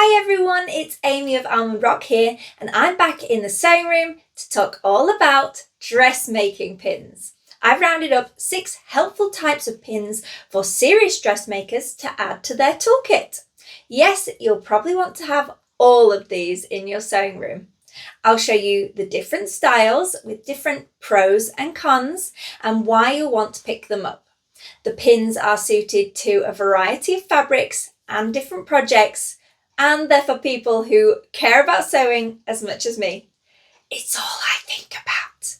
Hi everyone, it's Amy of Almond Rock here, and I'm back in the sewing room to talk all about dressmaking pins. I've rounded up 6 helpful types of pins for serious dressmakers to add to their toolkit. Yes, you'll probably want to have all of these in your sewing room. I'll show you the different styles with different pros and cons and why you'll want to pick them up. The pins are suited to a variety of fabrics and different projects, and they're for people who care about sewing as much as me. It's all I think about.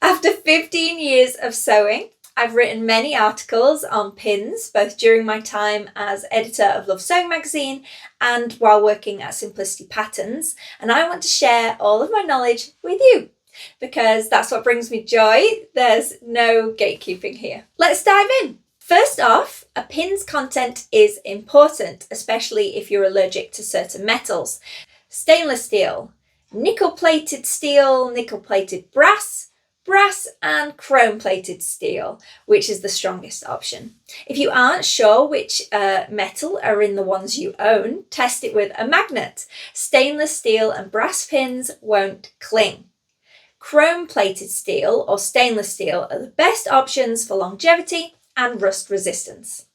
After 15 years of sewing, I've written many articles on pins, both during my time as editor of Love Sewing magazine and while working at Simplicity Patterns, and I want to share all of my knowledge with you because that's what brings me joy. There's no gatekeeping here. Let's dive in. First off, a pin's content is important, especially if you're allergic to certain metals. Stainless steel, nickel-plated steel, nickel-plated brass, brass and chrome-plated steel, which is the strongest option. If you aren't sure which metal are in the ones you own, test it with a magnet. Stainless steel and brass pins won't cling. Chrome-plated steel or stainless steel are the best options for longevity and rust resistance.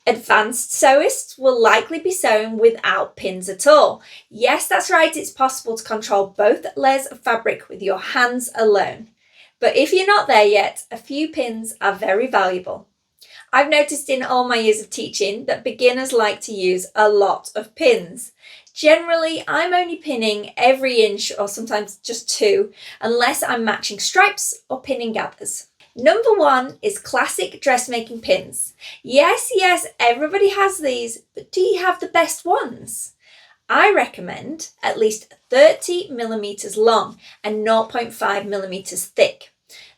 Advanced sewists will likely be sewing without pins at all. Yes, that's right, it's possible to control both layers of fabric with your hands alone. But if you're not there yet, a few pins are very valuable. I've noticed in all my years of teaching that beginners like to use a lot of pins. Generally, I'm only pinning every inch or sometimes just 2, unless I'm matching stripes or pinning gathers. Number 1 is classic dressmaking pins. Yes, everybody has these, but do you have the best ones? I recommend at least 30 millimeters long and 0.5 millimeters thick.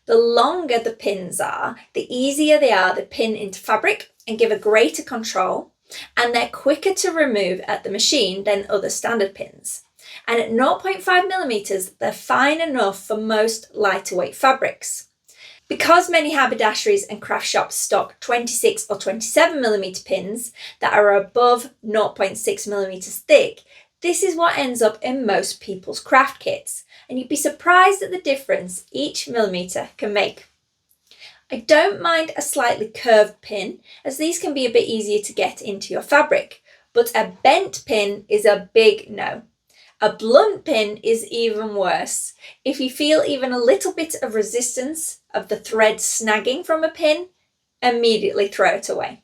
The longer the pins are, the easier they are to pin into fabric and give a greater control, and they're quicker to remove at the machine than other standard pins. And at 0.5 millimeters, they're fine enough for most lighter weight fabrics. Because many haberdasheries and craft shops stock 26 or 27 millimeter pins that are above 0.6 millimeters thick, this is what ends up in most people's craft kits, and you'd be surprised at the difference each millimeter can make. I don't mind a slightly curved pin, as these can be a bit easier to get into your fabric, but a bent pin is a big no. A blunt pin is even worse. If you feel even a little bit of resistance of the thread snagging from a pin, immediately throw it away.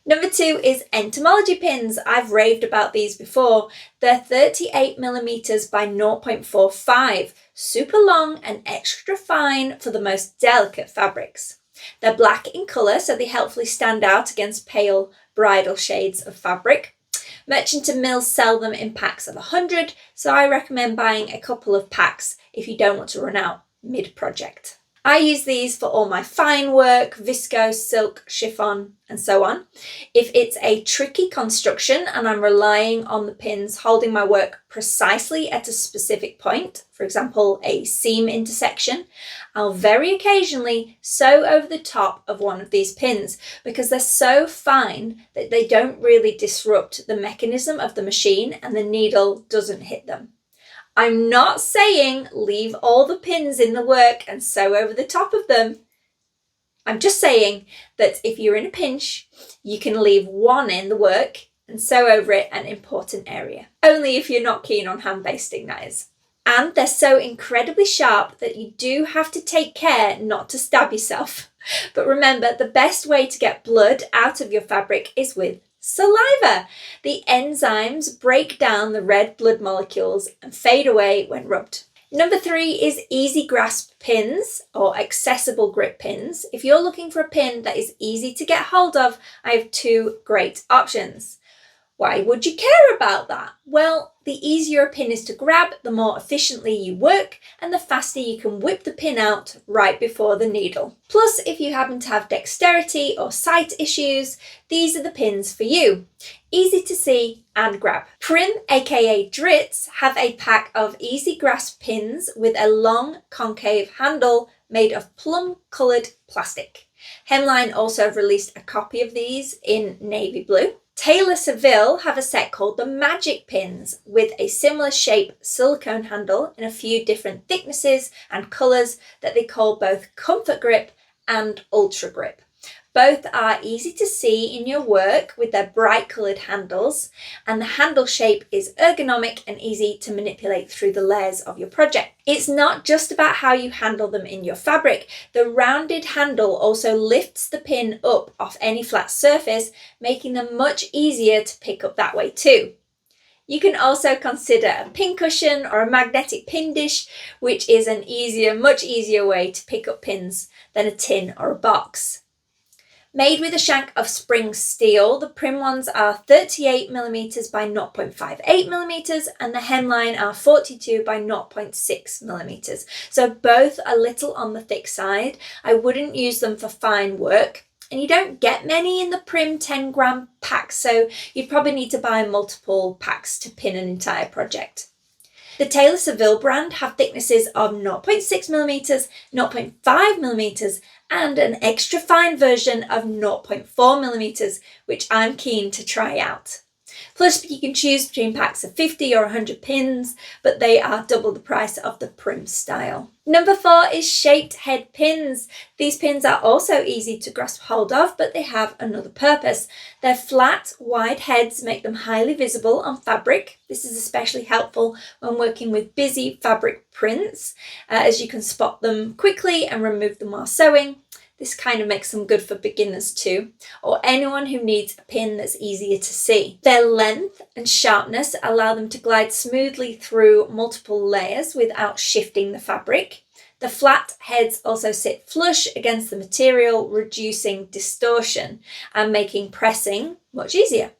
Number 2 is entomology pins. I've raved about these before. They're 38 millimeters by 0.45, super long and extra fine for the most delicate fabrics. They're black in colour, so they helpfully stand out against pale bridal shades of fabric. Merchant and mills sell them in packs of 100, so I recommend buying a couple of packs if you don't want to run out mid-project. I use these for all my fine work, viscose, silk, chiffon, and so on. If it's a tricky construction and I'm relying on the pins holding my work precisely at a specific point, for example, a seam intersection, I'll very occasionally sew over the top of one of these pins because they're so fine that they don't really disrupt the mechanism of the machine and the needle doesn't hit them. I'm not saying leave all the pins in the work and sew over the top of them. I'm just saying that if you're in a pinch, you can leave one in the work and sew over it an important area. Only if you're not keen on hand basting, that is. And they're so incredibly sharp that you do have to take care not to stab yourself. But remember, the best way to get blood out of your fabric is with saliva. The enzymes break down the red blood molecules and fade away when rubbed. Number 3 is easy grasp pins or accessible grip pins. If you're looking for a pin that is easy to get hold of, I have 2 great options. Why would you care about that? Well, the easier a pin is to grab, the more efficiently you work and the faster you can whip the pin out right before the needle. Plus, if you happen to have dexterity or sight issues, these are the pins for you. Easy to see and grab. Prim, aka Dritz, have a pack of easy grasp pins with a long concave handle made of plum-coloured plastic. Hemline also released a copy of these in navy blue. Taylor Seville have a set called the Magic Pins with a similar shape silicone handle in a few different thicknesses and colours that they call both Comfort Grip and Ultra Grip. Both are easy to see in your work with their bright coloured handles, and the handle shape is ergonomic and easy to manipulate through the layers of your project. It's not just about how you handle them in your fabric. The rounded handle also lifts the pin up off any flat surface, making them much easier to pick up that way too. You can also consider a pin cushion or a magnetic pin dish, which is an much easier way to pick up pins than a tin or a box. Made with a shank of spring steel, the prim ones are 38mm by 0.58mm and the hemline are 42 by 0.6mm. So both a little on the thick side. I wouldn't use them for fine work. And you don't get many in the prim 10 gram packs, so you'd probably need to buy multiple packs to pin an entire project. The Taylor Seville brand have thicknesses of 0.6mm, 0.5mm and an extra fine version of 0.4mm, which I'm keen to try out. Plus, you can choose between packs of 50 or 100 pins, but they are double the price of the prim style. Number 4 is shaped head pins. These pins are also easy to grasp hold of, but they have another purpose. Their flat, wide heads make them highly visible on fabric. This is especially helpful when working with busy fabric prints, as you can spot them quickly and remove them while sewing. This kind of makes them good for beginners too, or anyone who needs a pin that's easier to see. Their length and sharpness allow them to glide smoothly through multiple layers without shifting the fabric. The flat heads also sit flush against the material, reducing distortion and making pressing much easier.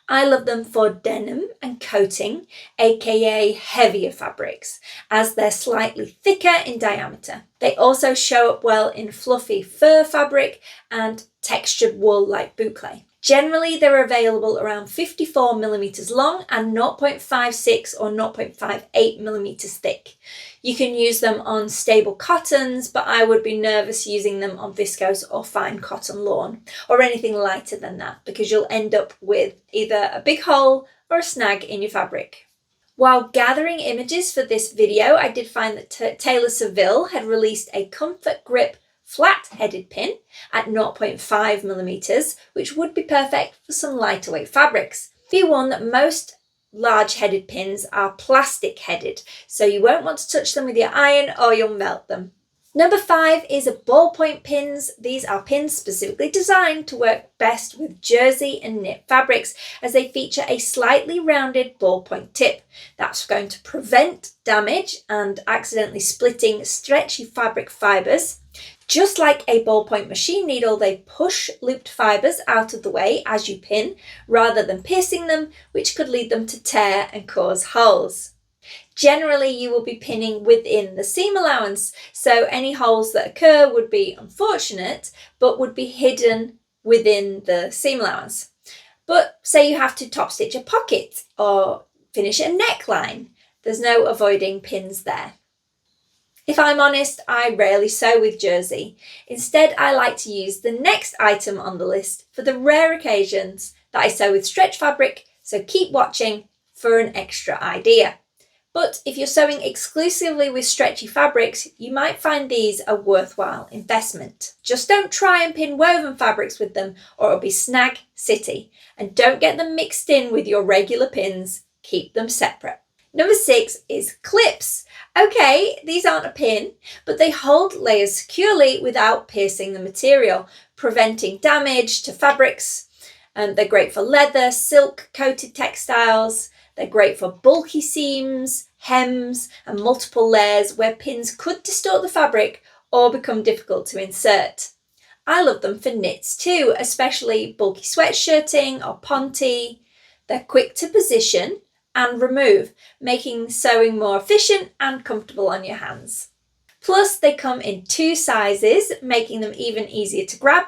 I love them for denim and coating, aka heavier fabrics, as they're slightly thicker in diameter. They also show up well in fluffy fur fabric and textured wool like boucle. Generally, they're available around 54mm long and 0.56 or 0.58mm thick. You can use them on stable cottons, but I would be nervous using them on viscose or fine cotton lawn or anything lighter than that, because you'll end up with either a big hole or a snag in your fabric. While gathering images for this video, I did find that Taylor Seville had released a Comfort Grip flat-headed pin at 0.5mm, which would be perfect for some lighter weight fabrics. Be warned that most large-headed pins are plastic-headed, so you won't want to touch them with your iron or you'll melt them. Number 5 is ballpoint pins. These are pins specifically designed to work best with jersey and knit fabrics, as they feature a slightly rounded ballpoint tip. That's going to prevent damage and accidentally splitting stretchy fabric fibres. Just like a ballpoint machine needle, they push looped fibres out of the way as you pin, rather than piercing them, which could lead them to tear and cause holes. Generally, you will be pinning within the seam allowance, so any holes that occur would be unfortunate, but would be hidden within the seam allowance. But say you have to top stitch a pocket or finish a neckline, there's no avoiding pins there. If I'm honest, I rarely sew with jersey. Instead, I like to use the next item on the list for the rare occasions that I sew with stretch fabric, so keep watching for an extra idea. But if you're sewing exclusively with stretchy fabrics, you might find these a worthwhile investment. Just don't try and pin woven fabrics with them, or it'll be snag city. And don't get them mixed in with your regular pins, keep them separate. Number 6 is clips. Okay, these aren't a pin, but they hold layers securely without piercing the material, preventing damage to fabrics. They're great for leather, silk coated textiles. They're great for bulky seams, hems, and multiple layers where pins could distort the fabric or become difficult to insert. I love them for knits too, especially bulky sweatshirting or ponte. They're quick to position and remove, making sewing more efficient and comfortable on your hands. Plus, they come in 2 sizes, making them even easier to grab.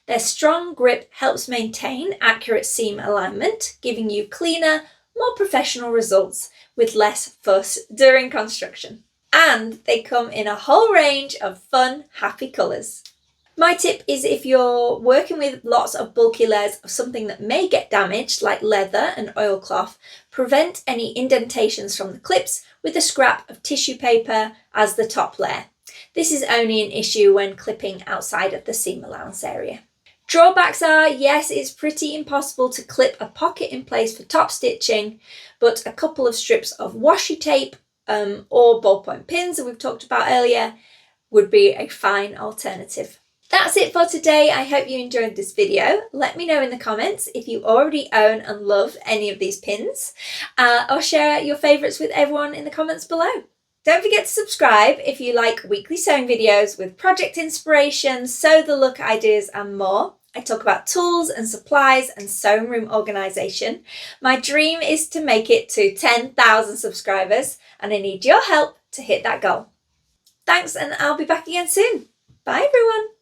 Their strong grip helps maintain accurate seam alignment, giving you cleaner, more professional results with less fuss during construction. And they come in a whole range of fun, happy colours. My tip is if you're working with lots of bulky layers of something that may get damaged, like leather and oilcloth, prevent any indentations from the clips with a scrap of tissue paper as the top layer. This is only an issue when clipping outside of the seam allowance area. Drawbacks are, yes, it's pretty impossible to clip a pocket in place for top stitching, but a couple of strips of washi tape or ballpoint pins that we've talked about earlier would be a fine alternative. That's it for today. I hope you enjoyed this video. Let me know in the comments if you already own and love any of these pins, or share your favourites with everyone in the comments below. Don't forget to subscribe if you like weekly sewing videos with project inspiration, sew the look ideas and more. I talk about tools and supplies and sewing room organisation. My dream is to make it to 10,000 subscribers, and I need your help to hit that goal. Thanks, and I'll be back again soon. Bye everyone.